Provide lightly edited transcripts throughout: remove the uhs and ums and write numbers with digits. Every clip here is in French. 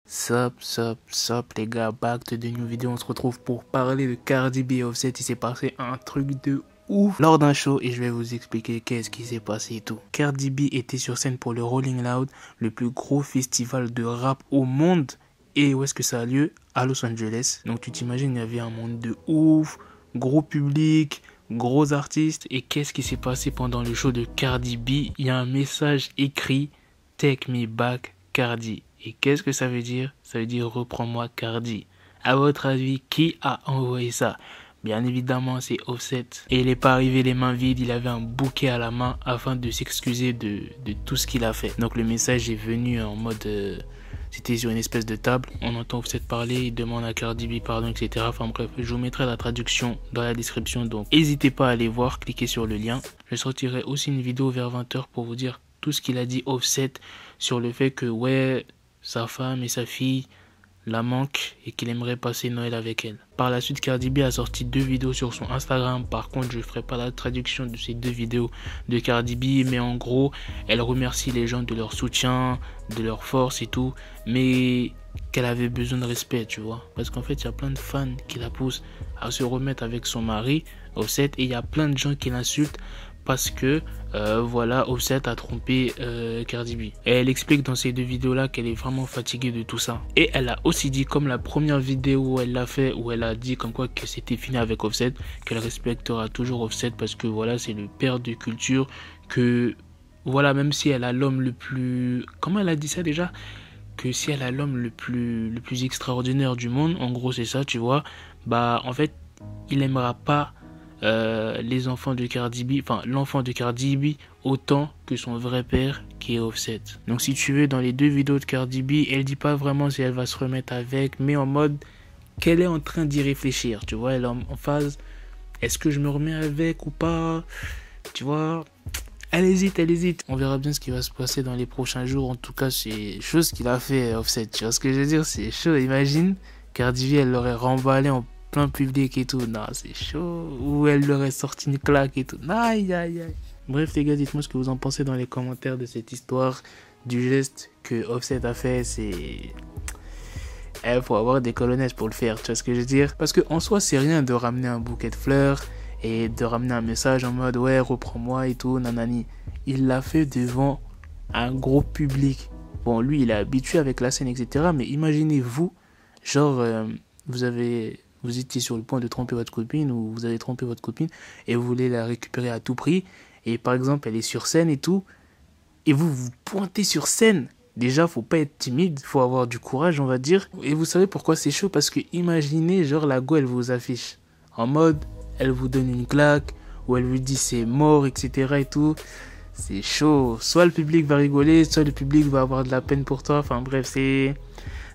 Sup les gars, back to the new vidéo. On se retrouve pour parler de Cardi B et Offset. Il s'est passé un truc de ouf lors d'un show et je vais vous expliquer qu'est-ce qui s'est passé et tout. Cardi B était sur scène pour le Rolling Loud, le plus gros festival de rap au monde. Et où est-ce que ça a lieu? À Los Angeles. Donc tu t'imagines, il y avait un monde de ouf, gros public, gros artistes. Et qu'est-ce qui s'est passé pendant le show de Cardi B? Il y a un message écrit « Take me back Cardi ». Et qu'est-ce que ça veut dire? Ça veut dire « Reprends-moi Cardi ». À votre avis, qui a envoyé ça? Bien évidemment, c'est Offset. Et il n'est pas arrivé les mains vides, il avait un bouquet à la main afin de s'excuser de tout ce qu'il a fait. Donc le message est venu en mode... c'était sur une espèce de table, on entend Offset parler, il demande à Cardi B pardon, etc. Enfin bref, je vous mettrai la traduction dans la description, donc n'hésitez pas à aller voir, cliquez sur le lien. Je sortirai aussi une vidéo vers 20 h pour vous dire tout ce qu'il a dit Offset sur le fait que ouais, sa femme et sa fille la manquent et qu'il aimerait passer Noël avec elle. Par la suite, Cardi B a sorti 2 vidéos sur son Instagram. Par contre, je ne ferai pas la traduction de ces 2 vidéos de Cardi B, mais en gros, elle remercie les gens de leur soutien, de leur force et tout, mais qu'elle avait besoin de respect, tu vois. Parce qu'en fait, il y a plein de fans qui la poussent à se remettre avec son mari, Offset, et il y a plein de gens qui l'insultent parce que voilà, Offset a trompé Cardi B. Et elle explique dans ces 2 vidéos là qu'elle est vraiment fatiguée de tout ça. Et elle a aussi dit, comme la première vidéo où elle l'a fait, où elle a dit comme quoi que c'était fini avec Offset, qu'elle respectera toujours Offset parce que voilà, c'est le père de culture, que voilà, même si elle a l'homme le plus... Comment elle a dit ça déjà? Que si elle a l'homme le plus extraordinaire du monde, en gros c'est ça, tu vois, bah en fait, il aimera pas les enfants de Cardi B, enfin l'enfant de Cardi B autant que son vrai père qui est Offset. Donc si tu veux, dans les 2 vidéos de Cardi B, elle dit pas vraiment si elle va se remettre avec, mais en mode qu'elle est en train d'y réfléchir, tu vois, elle est en phase, est-ce que je me remets avec ou pas, tu vois, elle hésite. On verra bien ce qui va se passer dans les prochains jours. En tout cas, c'est chose qu'il a fait Offset, tu vois ce que je veux dire, c'est chaud. Imagine, Cardi B, elle l'aurait remballé en plein public et tout, non c'est chaud, ou elle leur est sorti une claque et tout, aïe. Bref les gars, dites-moi ce que vous en pensez dans les commentaires de cette histoire, du geste que Offset a fait. C'est... faut avoir des colonnes pour le faire, tu vois ce que je veux dire, parce que en soi c'est rien de ramener un bouquet de fleurs et de ramener un message en mode ouais reprends-moi et tout, nanani. Il l'a fait devant un gros public. Bon, lui il est habitué avec la scène etc, mais imaginez-vous, genre vous étiez sur le point de tromper votre copine ou vous avez trompé votre copine et vous voulez la récupérer à tout prix. Et par exemple, elle est sur scène et tout. Et vous vous pointez sur scène. Déjà, faut pas être timide, faut avoir du courage, on va dire. Et vous savez pourquoi c'est chaud? Parce que imaginez, genre la go, elle vous affiche. En mode, elle vous donne une claque ou elle vous dit c'est mort, etc. et tout. C'est chaud. Soit le public va rigoler, soit le public va avoir de la peine pour toi. Enfin bref,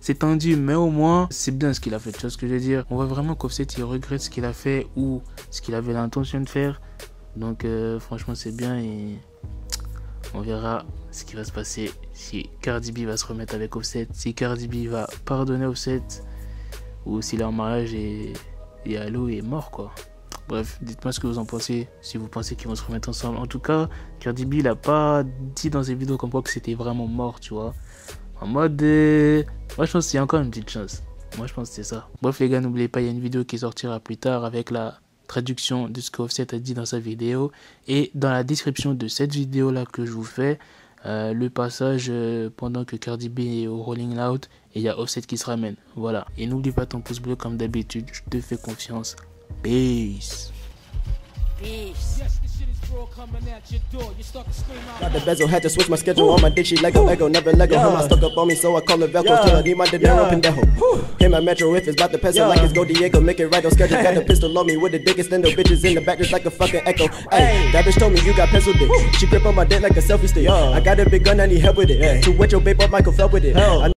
c'est tendu, mais au moins, c'est bien ce qu'il a fait, tu vois ce que je veux dire. On voit vraiment qu'Offset, il regrette ce qu'il a fait ou ce qu'il avait l'intention de faire. Donc, franchement, c'est bien et on verra ce qui va se passer. Si Cardi B va se remettre avec Offset, si Cardi B va pardonner Offset ou si leur mariage est allô et mort, quoi. Bref, dites-moi ce que vous en pensez, si vous pensez qu'ils vont se remettre ensemble. En tout cas, Cardi B, il a pas dit dans ses vidéos comme quoi que c'était vraiment mort, tu vois. En mode... moi je pense qu'il y a encore une petite chance. Moi je pense que c'est ça. Bref les gars, n'oubliez pas, il y a une vidéo qui sortira plus tard avec la traduction de ce que Offset a dit dans sa vidéo. Et dans la description de cette vidéo là que je vous fais, le passage pendant que Cardi B est au Rolling Loud et il y a Offset qui se ramène. Voilà. Et n'oublie pas ton pouce bleu comme d'habitude, je te fais confiance. Peace. Got the bezel, had to switch my schedule. On my dick, she Lego, never Lego. Her stuck up on me, so I call her Velcro. Till I need my dinero pendejo. Hit my metro if it's about to peso, like it's Go Diego. Make it right on schedule. Got the pistol on me with the dick extendo. Bitches in the back just like a fucking echo. Ay, that bitch told me you got pencil dick. She grip on my dick like a selfie stick. I got a big gun, I need help with it. To wet your babe up, Michael fell with it.